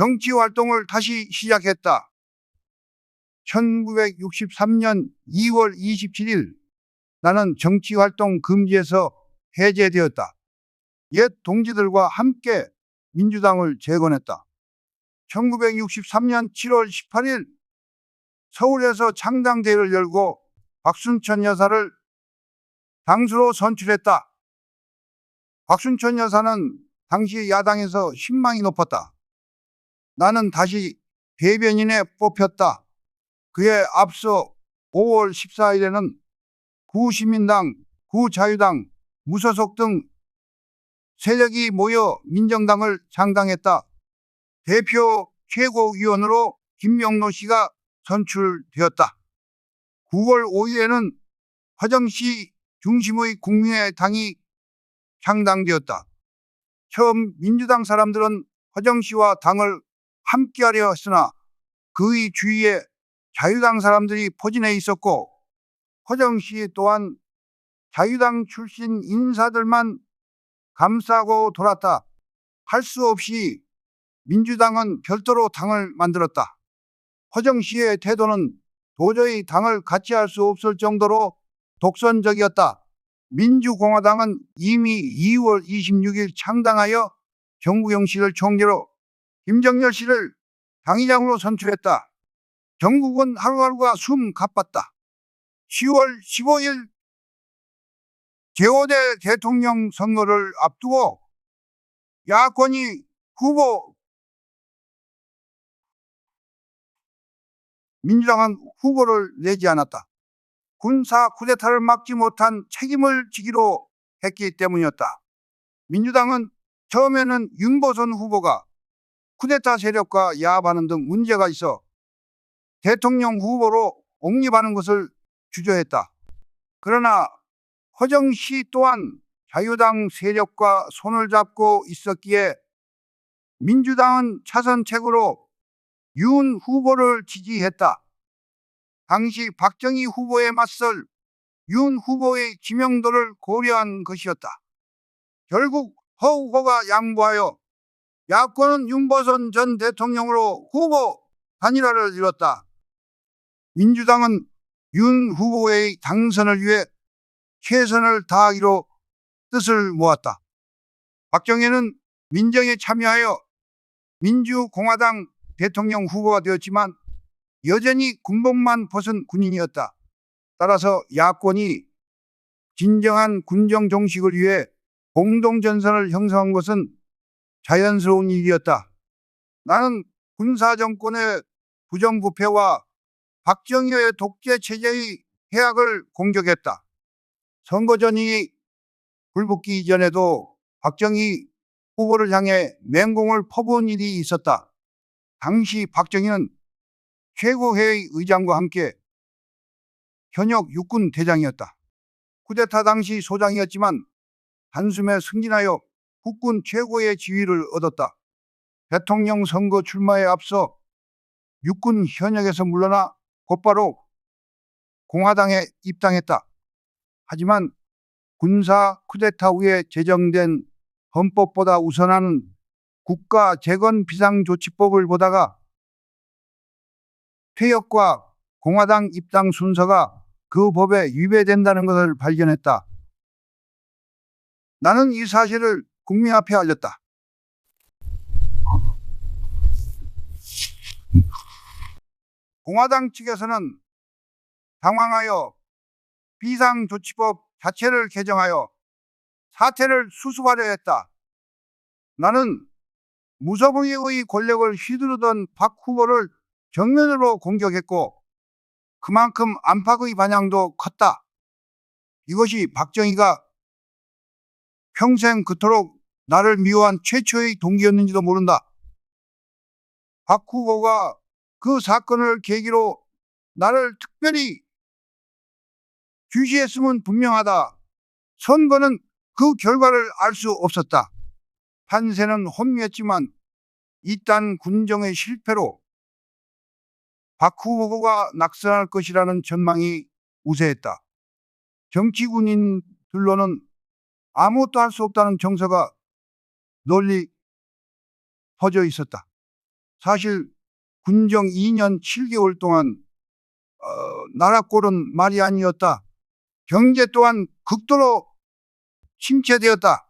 정치 활동을 다시 시작했다. 1963년 2월 27일 나는 정치 활동 금지에서 해제되었다. 옛 동지들과 함께 민주당을 재건했다. 1963년 7월 18일 서울에서 창당대회를 열고 박순천 여사를 당수로 선출했다. 박순천 여사는 당시 야당에서 신망이 높았다. 나는 다시 대변인에 뽑혔다. 그에 앞서 5월 14일에는 구시민당, 구자유당, 무소속 등 세력이 모여 민정당을 창당했다. 대표 최고위원으로 김명로 씨가 선출되었다. 9월 5일에는 화정시 중심의 국민의당이 창당되었다. 처음 민주당 사람들은 화정시와 당을 함께하려 했으나 그의 주위에 자유당 사람들이 포진해 있었고 화정시 또한 자유당 출신 인사들만 감싸고 돌았다. 할 수 없이 민주당은 별도로 당을 만들었다. 화정시의 태도는 도저히 당을 같이 할 수 없을 정도로 독선적이었다. 민주공화당은 이미 2월 26일 창당하여 정구영 씨를 총리로 김정열 씨를 당의장으로 선출했다. 전국은 하루하루가 숨 가빴다. 10월 15일 제5대 대통령 선거를 앞두고 야권이 민주당은 후보를 내지 않았다. 군사 쿠데타를 막지 못한 책임을 지기로 했기 때문이었다. 민주당은 처음에는 윤보선 후보가 쿠데타 세력과 야합하는 등 문제가 있어 대통령 후보로 옹립하는 것을 주저했다. 그러나 화정시 또한 자유당 세력과 손을 잡고 있었기에 민주당은 차선책으로 윤 후보를 지지했다. 당시 박정희 후보에 맞설 윤 후보의 지명도를 고려한 것이었다. 결국 허 후보가 양보하여 야권은 윤보선 전 대통령으로 후보 단일화를 이뤘다. 민주당은 윤 후보의 당선을 위해 최선을 다하기로 뜻을 모았다. 박정희는 민정에 참여하여 민주공화당 대통령 후보가 되었지만 여전히 군복만 벗은 군인이었다. 따라서 야권이 진정한 군정 종식을 위해 공동전선을 형성한 것은 자연스러운 일이었다. 나는 군사정권의 부정부패와 박정희의 독재체제의 해악을 공격했다. 선거 전이 불붙기 이전에도 박정희 후보를 향해 맹공을 퍼부은 일이 있었다. 당시 박정희는 최고회의 의장과 함께 현역 육군 대장이었다. 쿠데타 당시 소장이었지만 단숨에 승진하여 국군 최고의 지위를 얻었다. 대통령 선거 출마에 앞서 육군 현역에서 물러나 곧바로 공화당에 입당했다. 하지만 군사 쿠데타 후에 제정된 헌법보다 우선하는 국가 재건 비상조치법을 보다가 퇴역과 공화당 입당 순서가 그 법에 위배된다는 것을 발견했다. 나는 이 사실을 국민 앞에 알렸다. 공화당 측에서는 당황하여 비상조치법 자체를 개정하여 사태를 수습하려 했다. 나는 무소불위의 권력을 휘두르던 박 후보를 정면으로 공격했고 그만큼 안팎의 반향도 컸다. 이것이 박정희가 평생 그토록 나를 미워한 최초의 동기였는지도 모른다. 박 후보가 그 사건을 계기로 나를 특별히 주시했음은 분명하다. 선거는 그 결과를 알 수 없었다. 판세는 혼미했지만 이딴 군정의 실패로 박 후보가 낙선할 것이라는 전망이 우세했다. 정치군인들로는 아무것도 할 수 없다는 정서가 널리 퍼져 있었다. 사실 군정 2년 7개월 동안 나라 꼴은 말이 아니었다. 경제 또한 극도로 침체되었다.